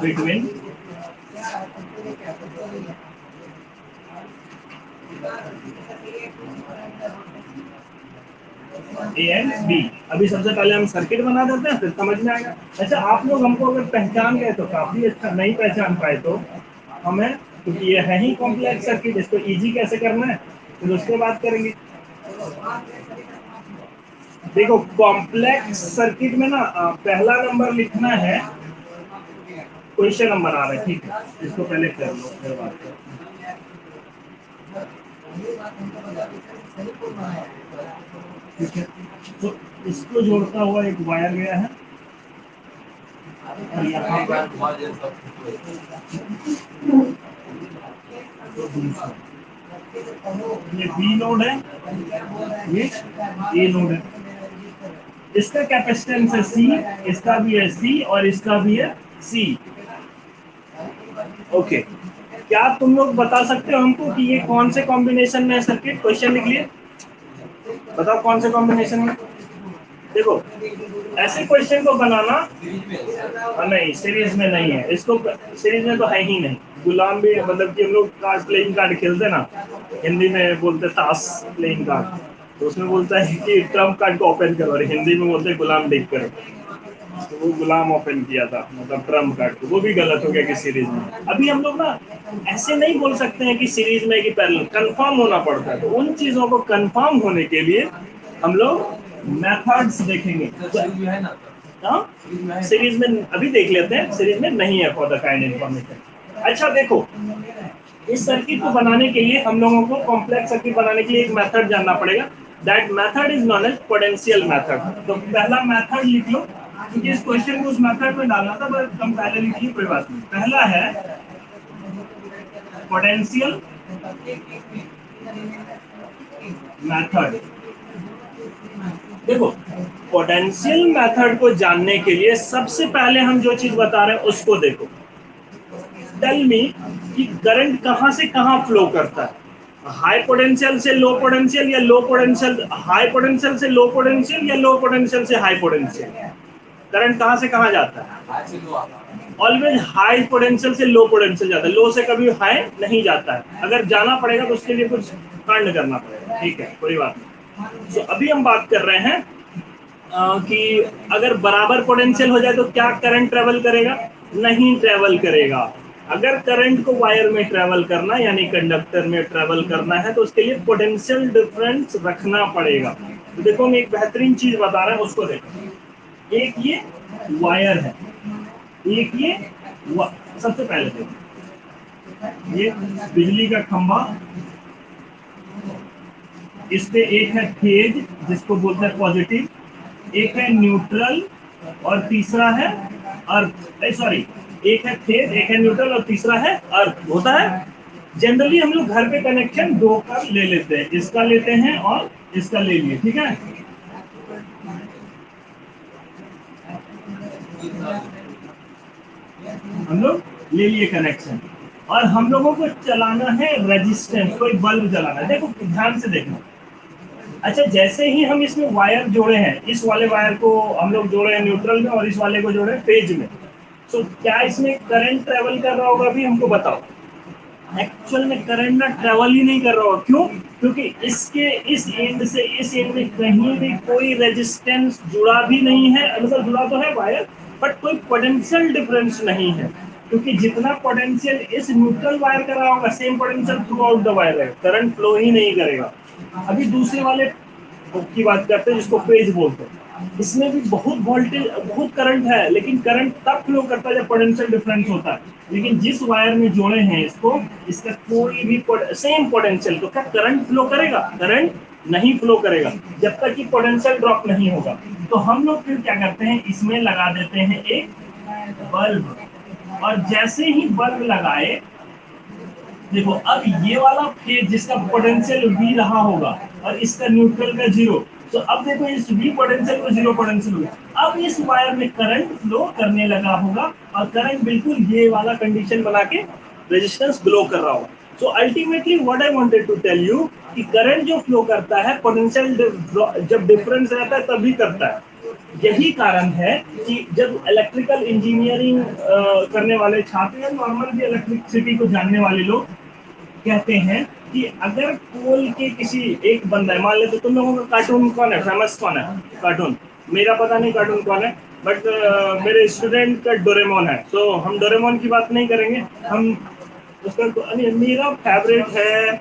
between A and B. अभी सबसे पहले हम सर्किट बना देते हैं, फिर समझ में आएगा। अच्छा, आप लोग हमको अगर पहचान गए तो काफी अच्छा, नहीं पहचान पाए तो हमें, क्योंकि ये है ही कॉम्प्लेक्स सर्किट, इसको इजी कैसे करना है फिर उसके बात करेंगे। देखो कॉम्प्लेक्स सर्किट में ना पहला नंबर लिखना है, क्वेश्चन नंबर आ रहा है, ठीक है, इसको पहले कर लो फिर बात करो। ठीक है, तो इसको जोड़ता हुआ एक वायर गया है, और यहाँ पर ये बी नोड है, ये ए नोड है, इसका कैपेसिटेंस है सी, इसका भी है सी, और इसका भी है सी। ओके, क्या तुम लोग बता सकते हो हमको कि ये कौन से कॉम्बिनेशन में है सर्किट? क्वेश्चन लिख लिए, बताओ कौन से कॉम्बिनेशन में। देखो ऐसे क्वेश्चन को बनाना, नहीं सीरीज में नहीं है, इसको सीरीज में तो है ही नहीं। गुलाम भी मतलब कि हम लोग कार्ड प्लेइंग कार्ड खेलते ना, हिंदी में बोलते ताश प्लेइंग कार्ड, तो उसमें बोलता है कि ट्रम्प कार्ड को ओपन करो, और हिंदी में बोलते हैं गुलाम देख करो, तो वो गुलाम ओपन किया था, मतलब ट्रम्प कार्ड को, वो भी गलत हो गया कि सीरीज में। अभी हम लोग ना ऐसे नहीं बोल सकते हैं कि सीरीज में कि पैरेलल, कंफर्म होना पड़ता है, तो उन चीजों को कंफर्म होने के लिए हम लोग मेथड्स देखेंगे। हाँ सीरीज में अभी देख लेते हैं, सीरीज में नहीं है फॉर द काइंड इंफॉर्मेशन। अच्छा देखो, इस सर्किट को बनाने के लिए हम लोगों को, कॉम्प्लेक्स सर्किट बनाने के लिए एक मेथड जानना पड़ेगा, that method is known potential method. तो पहला मेथड लिख लो, क्योंकि इस क्वेश्चन को उस मेथड में डालना था, बट हम पहले लिखिए, कोई बात नहीं। पहला है पोटेंशियल मेथड। देखो पोटेंशियल मेथड को जानने के लिए सबसे पहले हम जो चीज बता रहे हैं उसको देखो, टेल मी कि करंट कहां से कहां फ्लो करता है, हाई पोटेंशियल से लो पोटेंशियल, या लो पोटेंशियल हाई पोटेंशियल से लो पोटेंशियल, या लो पोटेंशियल से हाई पोटेंशियल। करंट कहां से कहां जाता है? ऑलवेज हाई पोटेंशियल से लो पोटेंशियल जाता है, लो से कभी हाई नहीं जाता है। अगर जाना पड़ेगा तो उसके लिए कुछ कांड करना पड़ेगा, ठीक है, कोई बात नहीं। तो अभी हम बात कर रहे हैं कि अगर बराबर पोटेंशियल हो जाए तो क्या करंट ट्रेवल करेगा? नहीं ट्रेवल करेगा। अगर करंट को वायर में ट्रेवल करना, यानी कंडक्टर में ट्रेवल करना है, तो उसके लिए पोटेंशियल डिफरेंस रखना पड़ेगा। तो देखो मैं एक बेहतरीन चीज बता रहा हूं, उसको देखो। एक ये वायर है, एक ये सबसे पहले देखो, ये बिजली का खंभा, इस पे एक है फेज जिसको बोलते हैं पॉजिटिव, एक है न्यूट्रल, और तीसरा है अर्थ, सॉरी, एक है फेज, एक है न्यूट्रल, और तीसरा है अर्थ। होता है जनरली हम लोग घर पे कनेक्शन दो का ले लेते हैं, इसका लेते हैं और इसका ले लिए, ठीक है। हम लोग ले लिए कनेक्शन, और हम लोगों को चलाना है रेजिस्टेंस, कोई बल्ब जलाना है। देखो ध्यान से देखना। अच्छा जैसे ही हम इसमें वायर जोड़े हैं, इस वाले वायर को हम लोग जोड़े हैं न्यूट्रल में, और इस वाले को जोड़े हैं फेज में, तो क्या इसमें करंट ट्रेवल कर रहा होगा? अभी हमको बताओ। एक्चुअल में करंट ना ट्रेवल ही नहीं कर रहा होगा, क्यों? क्योंकि इसके इस एंड से इस एंड में कहीं भी कोई रेजिस्टेंस जुड़ा भी नहीं है, मतलब जुड़ा तो है वायर, बट कोई पोटेंशियल डिफरेंस नहीं है, क्योंकि जितना पोटेंशियल इस न्यूट्रल वायर का रहा होगा, same potential through out the wire है, करंट फ्लो ही नहीं करेगा। अभी दूसरे वाले की बात करते हैं जिसको फेज बोलते हैं। इसमें भी बहुत वोल्टेज, बहुत करंट है, लेकिन करंट तब फ्लो करता है जब पोटेंशियल डिफरेंस होता है। लेकिन जिस वायर में जोड़े हैं इसको, इसका कोई भी सेम पोटेंशियल, तो क्या करंट फ्लो करेगा? करंट नहीं फ्लो करेगा जब तक कि पोटेंशियल ड्रॉप नहीं होगा। तो हम लोग फिर क्या करते हैं, इसमें लगा देते हैं एक बल्ब, और जैसे ही बल्ब लगाए, देखो अब ये वाला फेज जिसका पोटेंशियल V रहा होगा और इसका न्यूट्रल का जीरो, तो अब देखो इस V पोटेंशियल को जीरो पोटेंशियल होगा। अब इस वायर में करंट फ्लो करने लगा होगा, और करंट बिल्कुल ये वाला कंडीशन बना के रेजिस्टेंस ग्लो कर रहा होगा। So ultimately what I wanted to tell you कि करंट जो फ्लो करता है पोटेंशियल जब डिफरेंस रहता है तभी करता है। यही कारण है कि जब इलेक्ट्रिकल इंजीनियरिंग करने वाले छात्र या नॉर्मल भी इलेक्ट्रिसिटी को जानने वाले लोग कहते हैं कि अगर पोल के किसी एक बंदा है, मान लेते तुम लोगों का कार्टून कौन है, फेमस कौन है कार्टून, मेरा पता नहीं कार्टून कौन है, बट मेरे स्टूडेंट का डोरेमोन है, तो हम डोरेमोन की बात नहीं करेंगे। हम उसका मेरा फेवरेट है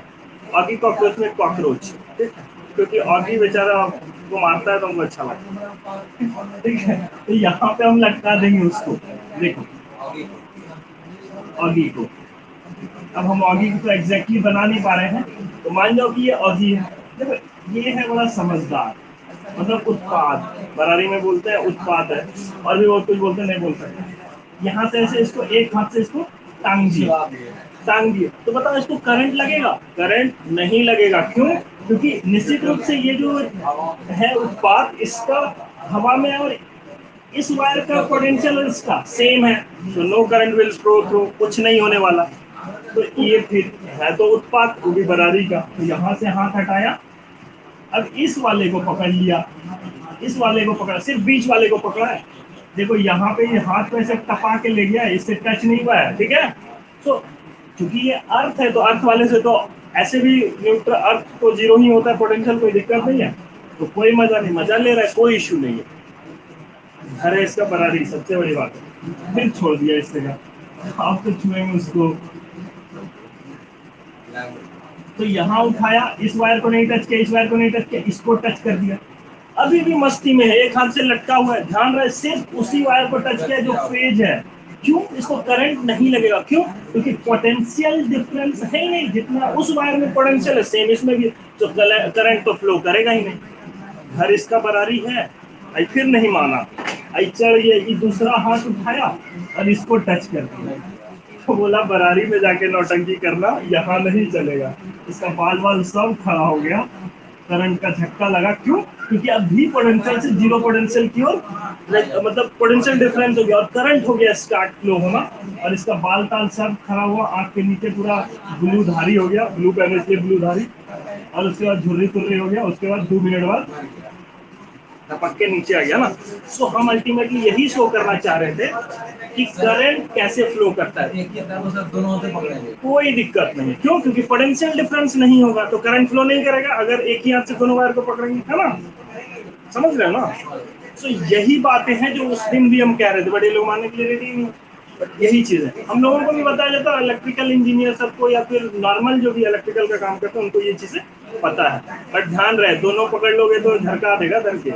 ऑगी कॉकरोच में कॉकरोच, ठीक है, क्योंकि ऑगी बेचारा को मारता है तो हमको अच्छा लगता है, ठीक है। तो यहाँ पे हम लटका देंगे उसको, देखो ऑगी को। अब हम ऑगी को तो एग्जैक्टली बना नहीं पा रहे हैं, तो मान जाओ कि ये ऑगी है। देखो ये है बड़ा समझदार, मतलब उत्पाद, बरारी में बोलते हैं उत्पाद है, और भी बहुत कुछ बोलते हैं, नहीं बोल सकते। यहाँ से ऐसे इसको एक हाथ से इसको टांग दिए, टांग दिए, तो बताओ इसको करंट लगेगा? करंट नहीं लगेगा। क्यों? क्योंकि निश्चित रूप से ये जो है उत्पाद, इसका हवा में और इस वायर का पोटेंशियल और इसका सेम है, तो no current will flow through, कुछ नहीं होने वाला। तो ये फिर है तो उत्पाद, वो भी बरारी का, तो यहाँ से हाथ हटाया, अब इस वाले को पकड़ लिया, इस वाले को पकड़ा, सिर्फ बीच वाले को पकड़ा है। देखो यहाँ पे ये हाथ को ऐसे टपा के ले गया, इससे टच नहीं हुआ है, ठीक है। तो क्योंकि ये अर्थ है, तो अर्थ वाले से तो ऐसे भी न्यूट्रल, अर्थ तो जीरो ही होता है पोटेंशियल, कोई दिक्कत नहीं है, तो कोई मजा नहीं, मजा ले रहा है, कोई इश्यू नहीं है। घर है इसका बरारी, सबसे बड़ी बात है। फिर छोड़ दिया इस जगह, आप तो छुएंगे उसको, तो यहाँ उठाया, इस वायर को नहीं टच किया, इस वायर को नहीं टच किया, इसको टच कर दिया, अभी भी मस्ती में है, एक हाथ से लटका हुआ है, ध्यान रहे सिर्फ उसी वायर को टच किया जो फेज है। क्यों? इसको करंट नहीं लगेगा। क्यों? क्योंकि पोटेंशियल डिफरेंस है ही नहीं, जितना उस वायर में पोटेंशियल है सेम इसमें भी, तो करंट तो फ्लो करेगा ही नहीं। घर इसका बरारी है, आई फिर नहीं माना, आई चढ़ ये दूसरा हाथ उठाया और इसको टच कर दिया, तो बोला बरारी में जाके नौटंकी करना, यहाँ नहीं चलेगा। इसका बाल बाल सब खड़ा हो गया, करंट का झटका लगा। क्यों? क्योंकि अब भी पोटेंशियल से जीरो पोटेंशियल की ओर, मतलब पोटेंशियल डिफरेंस हो गया और करंट हो गया स्टार्ट फ्लो होना, और इसका बाल ताल सब खड़ा हुआ, आंख के नीचे पूरा ब्लू धारी हो गया, ब्लू पहने इसलिए ब्लू धारी, और उसके बाद झुर्री तुर्री हो गया, उसके बाद 2 मिनट बाद टपक के नीचे आ गया ना। सो हम अल्टीमेटली यही शो करना चाह रहे थे कि करंट कैसे फ्लो करता है, कोई दिक्कत नहीं। क्यों? क्योंकि पोटेंशियल डिफरेंस नहीं होगा तो करंट फ्लो नहीं करेगा, अगर एक ही हाथ से दोनों वायर को पकड़ेंगे, है ना, समझ रहे हो ना। तो यही बातें हैं जो उस दिन भी हम कह रहे थे, बड़े लोग मानने के लिए रेडी नहीं। बट यही चीज है, हम लोगों को भी बताया जाता है, इलेक्ट्रिकल इंजीनियर सबको या फिर नॉर्मल जो भी इलेक्ट्रिकल का काम करते हैं उनको ये चीजें पता है। बट ध्यान रहे, दोनों पकड़ लोगे तो झटका देगा डर के,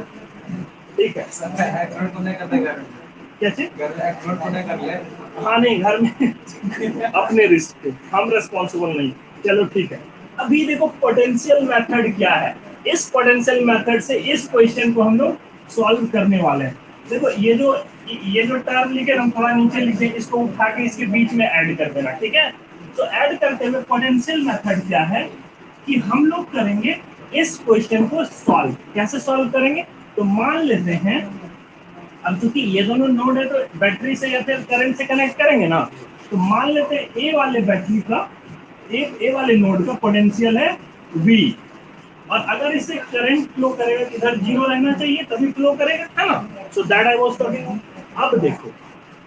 ठीक है। कैसे? हाँ नहीं, घर में अपने रिस्क पे, हम रिस्पॉन्सिबल नहीं। चलो ठीक है, अभी देखो पोटेंशियल मेथड क्या है। इस पोटेंशियल मेथड से इस क्वेश्चन को हम लोग सॉल्व करने वाले हैं। देखो ये जो टर्म लिखे हम थोड़ा नीचे लिख देंगे, इसको उठा के इसके बीच में ऐड कर देना, ठीक है। तो ऐड करते हुए पोटेंशियल मेथड क्या है कि हम लोग करेंगे इस क्वेश्चन को सॉल्व। कैसे सॉल्व करेंगे? तो मान लेते हैं, अब चूंकि ये दोनों नोड है तो बैटरी से या फिर करंट से कनेक्ट करेंगे ना, तो मान लेते हैं ए वाले बैटरी का, ए वाले नोड का पोटेंशियल है V, और अगर इससे करंट फ्लो करेगा, इधर जीरो रहना चाहिए तभी फ्लो करेगा, है ना। So that I was talking. अब देखो,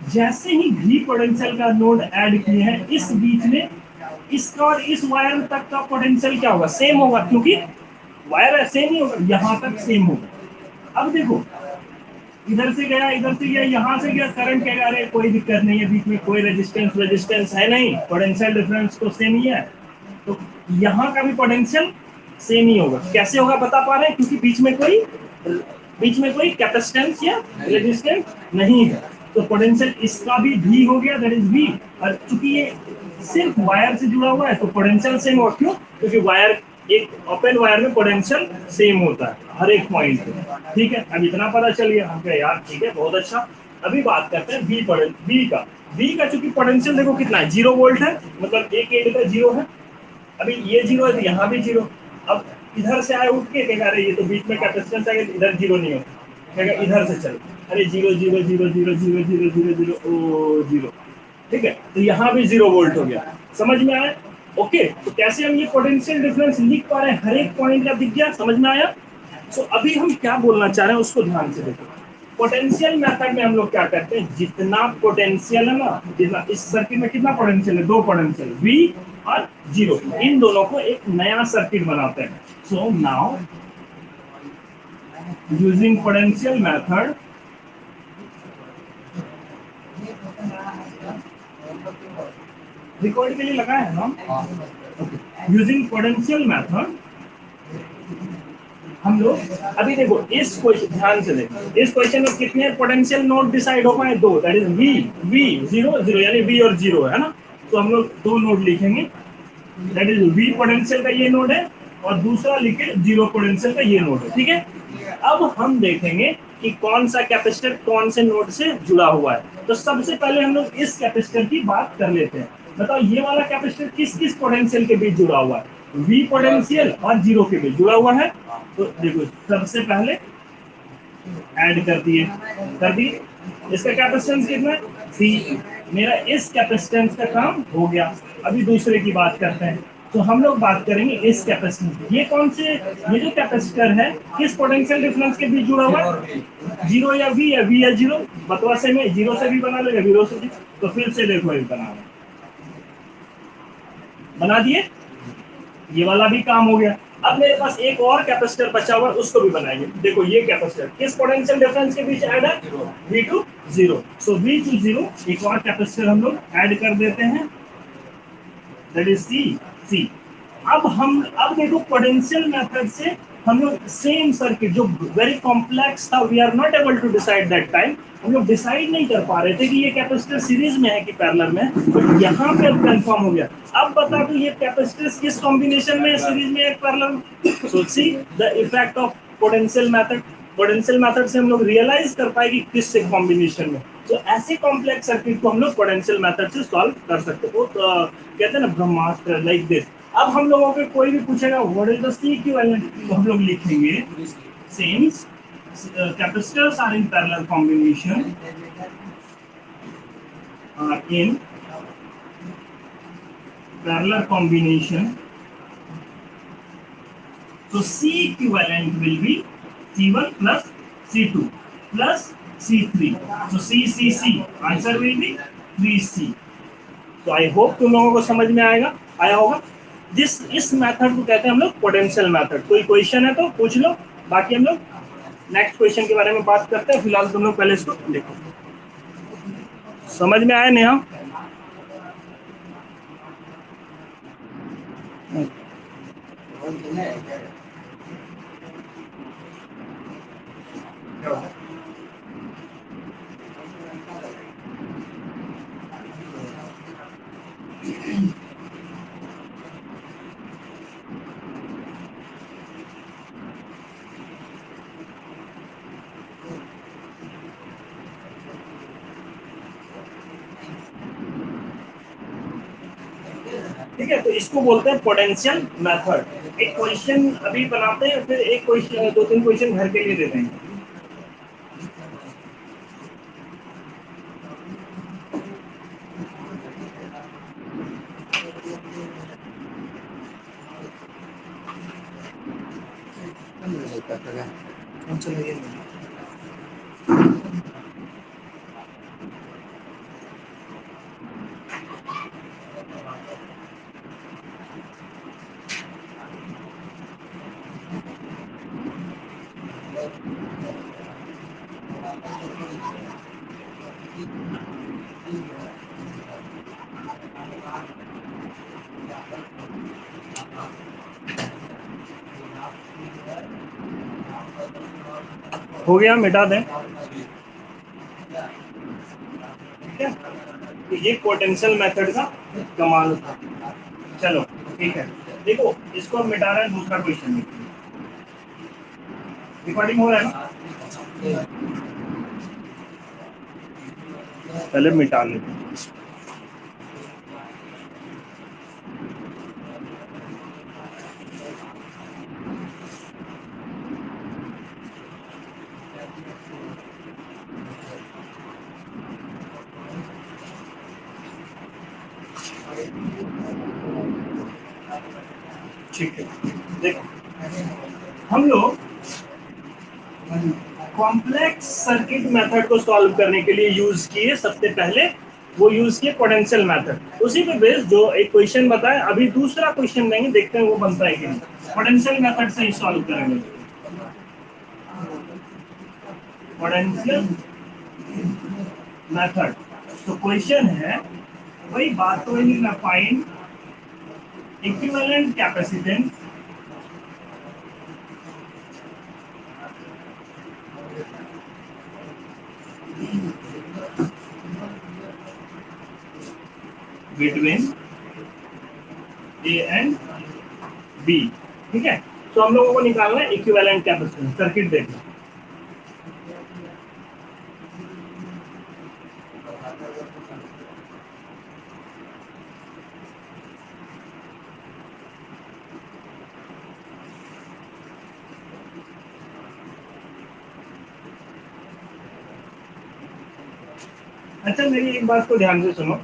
जैसे ही V पोटेंशियल का नोड ऐड किए हैं, इस बीच में इसका और इस वायर तक का पोटेंशियल क्या होगा? सेम होगा, क्योंकि वायर सेम ही होगा, यहाँ तक सेम होगा। अब देखो, इधर से गया, इधर से गया, यहाँ से गया, करंट कहेगा अरे कोई दिक्कत नहीं है, बीच में कोई रेजिस्टेंस है नहीं, पोटेंशियल डिफरेंस तो सेम ही है, तो यहाँ का भी पोटेंशियल सेम ही होगा। कैसे होगा बता पा रहे हैं? क्योंकि बीच में कोई बीच में कोई कैपेसिटेंस या रेजिस्टेंस नहीं है, तो पोटेंशियल इसका भी V हो गया, दैट इज V। और चूंकि ये सिर्फ वायर से जुड़ा हुआ है तो पोटेंशियल सेम हो, क्यों? क्योंकि वायर, एक ओपन वायर में पोटेंशियल सेम होता है हर एक पॉइंट पे। ठीक है, अब इतना पता चल गया हमको यार, ठीक है, बहुत अच्छा। अभी बात करते हैं V का चूंकि पोटेंशियल देखो कितना है, 0 वोल्ट है, मतलब एक एंड का 0 है। अभी ये 0 है तो यहाँ भी 0। अब इधर से आए उठ के कहेगा अरे ये तो बीच में कैपेसिटेंस है, इधर 0 नहीं होता, कहेगा इधर से चल, अरे 0 0 0 0 0 0 0 0 ओ 0। ठीक है, तो यहाँ भी 0 वोल्ट हो गया। समझ में आया? ओके, तो कैसे हम ये पोटेंशियल डिफरेंस लिख पा रहे हैं, हर एक पॉइंट का दिख गया, समझ में आया? सो अभी हम क्या बोलना चाह रहे हैं उसको ध्यान से देखो। पोटेंशियल मेथड में हम लोग क्या करते हैं, जितना पोटेंशियल है ना, जितना इस सर्किट में कितना पोटेंशियल है, 2 पोटेंशियल, V और 0, इन दोनों को एक नया सर्किट बनाते हैं। So now using potential method, record के लिए लगा है ना, यूजिंग पोटेंशियल मेथड हम लोग, अभी देखो इस क्वेश्चन ध्यान से देखो, इस क्वेश्चन में कितने पोटेंशियल नोड डिसाइड हो पाए, 2, दैट इज V 0 0, यानी V और 0 है ना, तो हम लोग 2 नोड लिखेंगे, दैट इज V पोटेंशियल का ये नोड है और दूसरा लिखे 0 पोटेंशियल का ये नोड है। ठीक है, अब हम देखेंगे कि कौन सा कैपेसिटर कौन से नोड से जुड़ा हुआ है। तो सबसे पहले हम लोग इस कैपेसिटर की बात कर लेते हैं। बताओ ये वाला कैपेसिटर किस किस पोटेंशियल के बीच जुड़ा हुआ है, V पोटेंशियल और 0 के बीच जुड़ा हुआ है। तो देखो सबसे पहले ऐड कर दिए, इसका कैपेसिटेंस कितना है, C। मेरा इस कैपेसिटेंस का काम हो गया। अभी दूसरे की बात करते हैं, तो हम लोग बात करेंगे इस कैपेसिटेंस, ये कौन से, ये जो कैपेसिटर है किस पोटेंशियल डिफरेंस के बीच जुड़ा हुआ है, 0 या V या 0, बतवा से में 0 से भी बना लेगा, 0 से भी। तो फिर से देखो ये बना दिए, ये वाला भी काम हो गया। अब मेरे पास एक और कैपेसिटर बचा हुआ है, उसको भी बनाएंगे। देखो ये कैपेसिटर किस पोटेंशियल डिफरेंस के बीच ऐड है, V two 0। So V two 0 एक और कैपेसिटर हम लोग ऐड कर देते हैं, दैट इज C। अब देखो पोटेंशियल मेथड से हम लोग सेम सर्किट जो वेरी कॉम्प्लेक्स था, we are not able to decide that time, हम लोग डिसाइड नहीं कर पा रहे थे कि ये कैपेसिटर सीरीज में है कि पैरेलल में, तो यहाँ पे अब कंफर्म हो गया। अब बता दो ये कैपेसिटर्स किस कॉम्बिनेशन में, सीरीज में, एक parallel. So see the effect of potential method, potential method से हम लोग रियलाइज कर पाए कि किस से कॉम्बिनेशन में। तो ऐसे कॉम्प्लेक्स सर्किट को हम लोग पोटेंशियल मेथड से सॉल्व कर सकते हो। तो कहते हैं ना ब्रह्मास्त्र लाइक दिस। अब हम लोगों को कोई भी पूछेगा what is the C equivalent, तो हम लोग लिखेंगे since capacitors are in parallel combination, in parallel combination, so C equivalent will be C1 plus C2 plus C3. So C answer will be 3C. तो आई होप तुम लोगों को समझ में आया होगा। इस मेथड को कहते हैं हम लोग पोटेंशियल मेथड। कोई क्वेश्चन है तो पूछ लो, बाकी हम लोग नेक्स्ट क्वेश्चन के बारे में बात करते हैं। फिलहाल तुम लोग पहले इसको देखो, समझ में आया नेहा? ठीक है, तो इसको बोलते हैं पोटेंशियल मेथड। एक क्वेश्चन अभी बनाते हैं, फिर एक क्वेश्चन, 2-3 क्वेश्चन घर के लिए देते हैं। हो गया, मिटा दें। ठीक है, तो ये पोटेंशियल मेथड का कमाल था। चलो ठीक है, देखो इसको हम मिटा रहे हैं, दूसरा क्वेश्चन। रिकॉर्डिंग हो रहा है ना? पहले मिटा लेते हैं। ठीक है, देखो हम लोग कॉम्प्लेक्स सर्किट मेथड को सॉल्व करने के लिए यूज किए सबसे पहले, वो यूज किए पोटेंशियल मेथड। उसी पे बेस जो एक क्वेश्चन बताया, अभी दूसरा क्वेश्चन देंगे, देखते हैं वो बनता है कि नहीं। पोटेंशियल मेथड से ही सॉल्व करेंगे। पोटेंशियल मेथड, तो क्वेश्चन है वही बात, तो वही लिखना, find equivalent capacitance between A and B. ठीक है, तो हम लोगों को निकालना है इक्विवेलेंट कैपेसिटेंस। सर्किट देखना। अच्छा, मेरी एक बात को ध्यान से सुनो।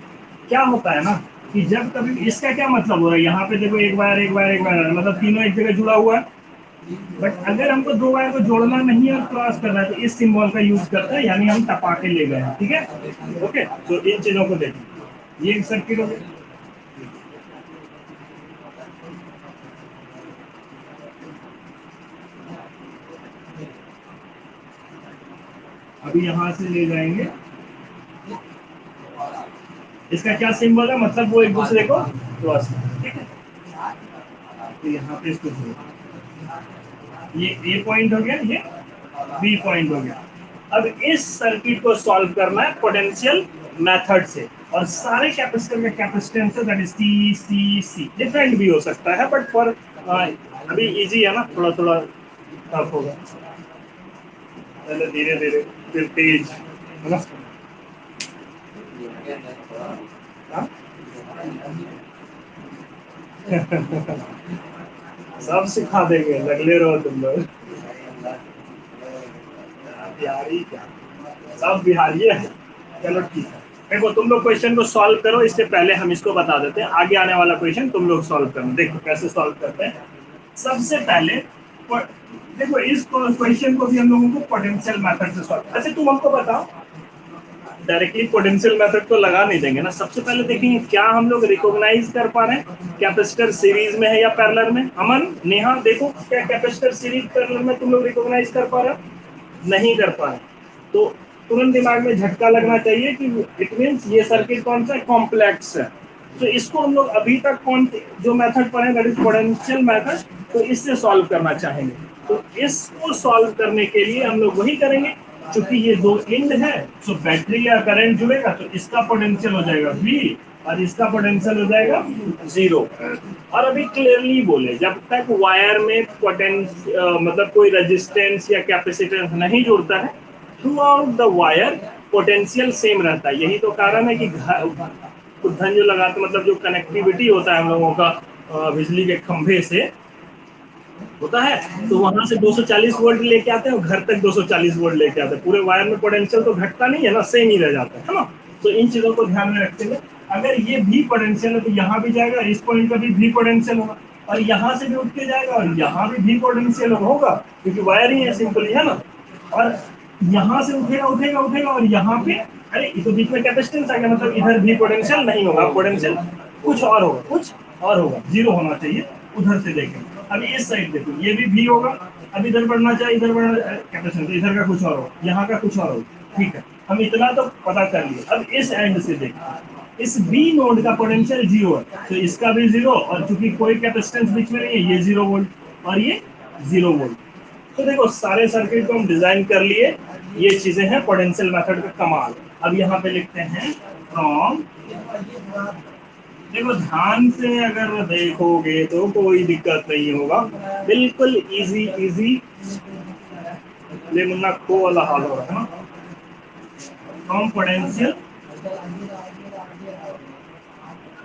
क्या होता है ना कि जब कभी, इसका क्या मतलब हो रहा है, यहाँ पे देखो एक वायर एक वायर एक वायर, मतलब तीनों एक जगह जुड़ा हुआ है। बट अगर हमको दो वायर को जोड़ना नहीं है और क्रॉस करना है, तो इस सिंबल का यूज करता है, यानी हम टपा के ले गए हैं। ठीक है, ओके, तो इन चीजों को देखिए, ये एक सर्किट हो गया। अभी यहाँ से ले जाएंगे, इसका क्या सिंबल है, मतलब वो एक दूसरे को क्रॉस। ठीक है, तो यहाँ पे इसको ये ए पॉइंट हो गया, ये बी पॉइंट हो गया। अब इस सर्किट को सॉल्व करना है पोटेंशियल मेथड से, और सारे कैपेसिटर में कैपेसिटेंस है, that is C C C. Different भी हो सकता है, बट फॉर अभी इजी है ना, थोड़ा थोड़ा टफ होगा, पहले धीरे धीरे फिर तेज, है ना? हाँ? सब सिखा देंगे, लगले रहो तुम लोग। बिहारी क्या, सब बिहारी है। चलो ठीक है, देखो तुम लोग क्वेश्चन को सॉल्व करो, इससे पहले हम इसको बता देते हैं, आगे आने वाला क्वेश्चन तुम लोग सॉल्व करना। देखो कैसे सॉल्व करते हैं। सबसे पहले देखो इस क्वेश्चन को भी हम लोगों को पोटेंशियल मेथड से सॉल्व। अच्छा तुम हमको बताओ, डायरेक्टली पोटेंशियल मेथड तो लगा नहीं देंगे ना, सबसे पहले देखेंगे क्या हम लोग रिकॉग्नाइज कर पा रहे हैं, कैपेसिटर सीरीज में है या पैरेलल में। अमन, नेहा, देखो क्या कैपेसिटर सीरीज पैरेलल में तुम लोग रिकॉग्नाइज कर पा रहे हो? नहीं कर पा रहे, तो तुरंत दिमाग में झटका लगना चाहिए कि इट मींस ये सर्किट कौन सा कॉम्प्लेक्स है। तो इसको हम लोग अभी तक कौन जो मेथड पढ़े, दैट इज पोटेंशियल मेथड, तो इससे सॉल्व करना चाहेंगे। तो इसको सॉल्व करने के लिए हम लोग वही करेंगे, क्योंकि ये दो एंड है, तो बैटरी या करंट जुड़ेगा, तो इसका पोटेंशियल हो जाएगा V और इसका पोटेंशियल हो जाएगा 0। और अभी क्लियरली बोले, जब तक वायर में मतलब कोई रेजिस्टेंस या कैपेसिटेंस नहीं जुड़ता है, through out the wire potential same रहता है। यही तो कारण है कि धन जो लगाते, मतलब जो कनेक्टिविटी होता है हम लोगों का बिजली के खंभे से होता है, तो वहां से 240 वोल्ट लेके आते हैं और घर तक 240 वोल्ट लेके आते हैं। पूरे वायर में पोटेंशियल तो घटता नहीं है ना, सेम ही रह जाता है ना। तो इन चीजों को ध्यान में रखते हुए, अगर ये भी पोटेंशियल है तो यहाँ भी जाएगा, इस पॉइंट पर भी पोटेंशियल होगा, और यहाँ से भी उठ के जाएगा और यहाँ भी पोटेंशियल होगा, क्योंकि वायर ही है, सिंपली है ना। और यहाँ से उठेगा उठेगा उठेगा और यहाँ पे, अरे ये तो बीच में कैपेसिटेंस आ गया, मतलब इधर भी पोटेंशियल नहीं होगा, पोटेंशियल कुछ और होगा, कुछ और होगा, जीरो होना चाहिए। उधर से देखें, अभी इस साइड देखो, ये भी होगा, अब इधर बढ़ना चाहिए, इधर बढ़ना कैपेसिटेंस, इधर का कुछ और होगा, यहाँ का कुछ और होगा। ठीक है, हम इतना तो पता कर लिए। अब इस एंड से देखो, इस बी नोड का पोटेंशियल 0 है, तो इसका भी 0, और चूंकि कोई कैपेसिटेंस बीच में नहीं है, ये 0 वोल्ट और ये 0 वोल्ट। तो देखो सारे सर्किट को हम डिजाइन कर लिए, ये चीजें हैं पोटेंशियल मेथड का कमाल। अब यहाँ पे लिखते हैं फ्रॉम, देखो ध्यान से अगर देखोगे तो कोई दिक्कत नहीं होगा, बिल्कुल इजी इजी। ले मुन्ना को वाला हाल हो रहा है ना। फ्रॉम पोटेंशियल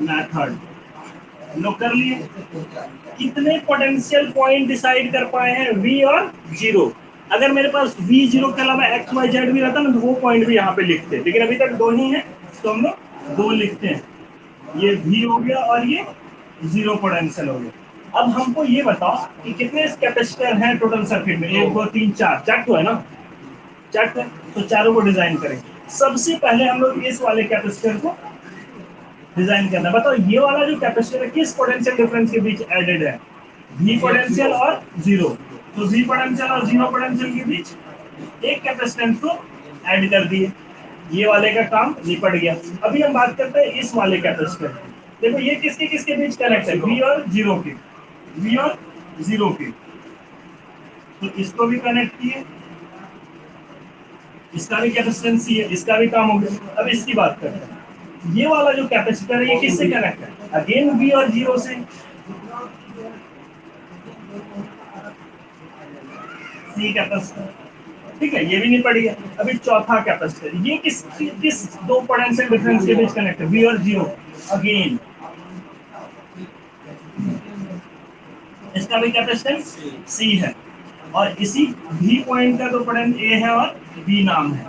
मेथड लोग कर लिए। कितने पोटेंशियल पॉइंट डिसाइड कर पाए हैं, वी और जीरो। अगर मेरे पास वी जीरो के अलावा एक्स वाई जेड भी रहता ना तो वो पॉइंट भी यहाँ पे लिखते, लेकिन अभी तक दो ही है तो हम लोग दो लिखते हैं। ये वी हो गया और ये जीरो पोटेंशियल हो गया। अब हमको ये बताओ कि कितने कैपेसिटर हैं टोटल सर्किट में, एक दो तीन चार, चार तो है ना, चार तो चारों को डिजाइन करेंगे। सबसे पहले हम लोग इस वाले कैपेसिटर को डिजाइन करना है। बताओ ये वाला जो कैपेसिटर है किस पोटेंशियल डिफरेंस के बीच एडेड है, वी पोटेंशियल और जीरो। तो वी पोटेंशियल और जीरो पोटेंशियल के बीच एक कैपेसिटेंस को ऐड कर दिए, ये वाले का काम निपट गया। अभी हम बात करते हैं इस वाले कैपेसिटर। देखो ये किसके किसके बीच कनेक्ट है, वी और जीरो के, वी और जीरो के। तो इसको भी कनेक्ट किए, इसका भी कैपेसिटेंस है, इसका भी काम हो गया। अब इसकी बात करते हैं, ये वाला जो कैपेसिटर है ये किससे कनेक्ट है, अगेन वी और जीरो से, सी कैपेसिटर। ठीक है, ये भी नहीं पड़ी है। अभी चौथा कैपेसिटर, ये किस किस दो पोटेंशियल डिफरेंस के बीच कनेक्ट है, वी और जीरो, अगेन इसका भी कैपेसिटेंस सी है। और इसी भी पॉइंट का तो पोटेंशियल ए है और बी नाम है।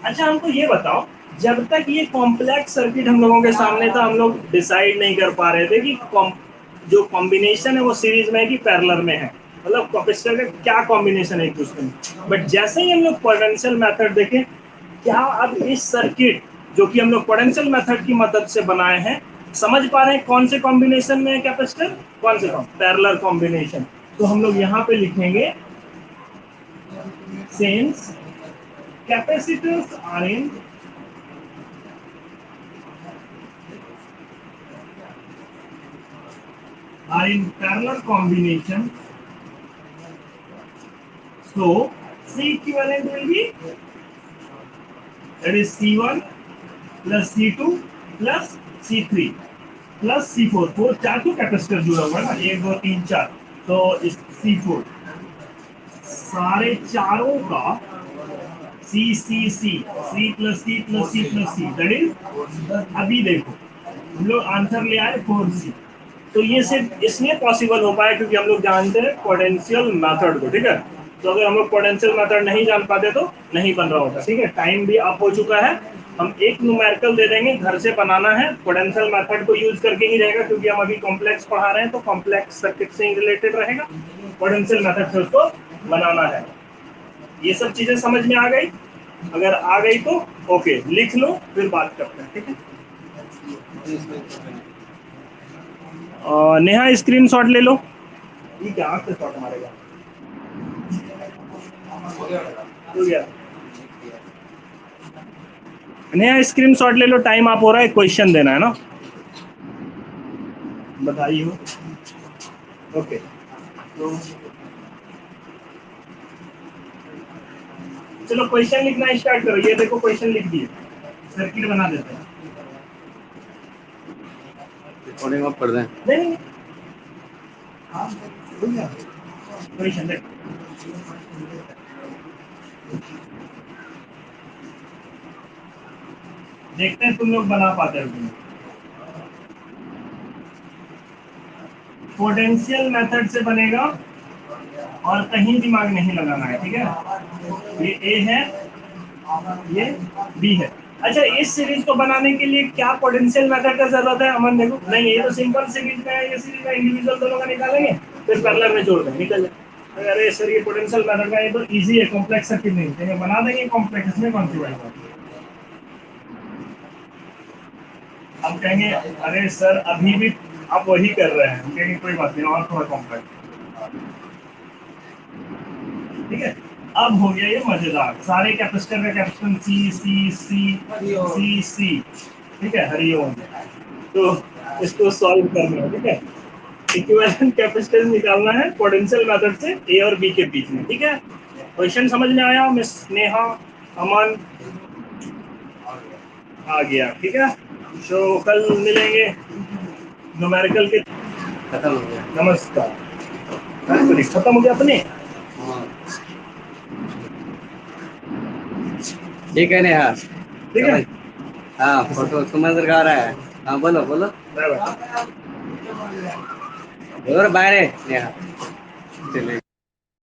अच्छा हमको ये बताओ, जब तक ये कॉम्प्लेक्स सर्किट हम लोगों के सामने था हम लोग डिसाइड नहीं कर पा रहे थे कि जो कॉम्बिनेशन है वो सीरीज में है कि पैरेलल में है, मतलब कैपेसिटर का क्या कॉम्बिनेशन है एक दूसरे में। बट जैसे ही हम लोग पोटेंशियल मेथड देखें, क्या अब इस सर्किट जो कि हम लोग पोटेंशियल मेथड की मदद से बनाए हैं, समझ पा रहे हैं कौन से कॉम्बिनेशन में है कैपेसिटर, कौन से पैरेलल कॉम्बिनेशन। तो हम लोग यहाँ पे लिखेंगे since capacitors are in parallel combination, so C equivalent will be, that is C1 plus C2 plus C3 plus C4, four चार तो कैपेसिटर जुड़ा हुआ है ना, एक दो तीन चार, तो इस C4 सारे चारों का C C C C plus C plus C plus C, that is, अभी देखो हम लोग आंसर ले आए 4C। तो ये सिर्फ इसलिए पॉसिबल हो पाया क्योंकि हम लोग जानते हैं पोटेंशियल मेथड को, ठीक है। तो अगर हम लोग पोटेंशियल मेथड नहीं जान पाते तो नहीं बन रहा होता, ठीक है। टाइम भी अप हो चुका है, हम एक न्यूमेरिकल दे देंगे, घर से बनाना है, पोटेंशियल मेथड को यूज करके ही रहेगा क्योंकि हम अभी कॉम्प्लेक्स पढ़ा रहे हैं तो कॉम्प्लेक्स सर्किट से ही रिलेटेड रहेगा, पोटेंशियल मेथड से उसको बनाना है। ये सब चीजें समझ में आ गई, अगर आ गई तो ओके लिख लो, फिर बात करते हैं, ठीक है। नेहा स्क्रीनशॉट ले लो, ये क्या आँख से शॉट मारेगा, हो गया। नेहा स्क्रीनशॉट ले लो, टाइम आप हो रहा है, क्वेश्चन देना है ना, बधाई हो। ओके तो चलो क्वेश्चन लिखना स्टार्ट करो, ये देखो क्वेश्चन लिख दिए, सर्किट बना देते हैं। रिकॉर्डिंग ऑफ कर दें? नहीं हाँ क्वेश्चन देख, देखते हैं तुम लोग बना पाते हो। पोटेंशियल मेथड से बनेगा और कहीं दिमाग नहीं लगाना है, ठीक है। ये ए है, ये बी है। अच्छा इस सीरीज को बनाने के लिए क्या पोटेंशियल मेथड का जरूरत है, अमन देखो, नहीं ये तो सिंपल सीरीज में है, ये सीरीज में इंडिविजुअल दोनों का निकालेंगे फिर पैरेलल में जोड़ देंगे, निकल जाए। अरे सर ये पोटेंशियल मेथड का, ये तो इजी है, कॉम्प्लेक्स सर्किट नहीं देंगे, बना देंगे कॉम्प्लेक्स, इसमें कौन सी बात है। हम कहेंगे अरे सर अभी भी आप वही कर रहे हैं, हम कहेंगे कोई बात नहीं और थोड़ा कॉम्प्लेक्स, ठीक है। अब हो गया ये मजेदार, सारे कैपेसिटर का capacitance C C C C सी, ठीक है, हरिओम। तो इसको सॉल्व करना है, ठीक है। इक्विवेलेंट कैपेसिटेंस निकालना है पोटेंशियल मेथड से ए और बी के बीच में, ठीक है। क्वेश्चन समझ में आया मिस नेहा, अमन? आ गया, ठीक है। तो कल मिलेंगे न्यूमेरिकल के। खत्म हो गया। नमस्कार। खत्म हो गया अपने। हाँ ठीक है नेहा, ठीक है, हाँ फोटो सुमंदर का आ रहा है। हाँ बोलो बोलो। Bye bye. और बाय नेहा चले।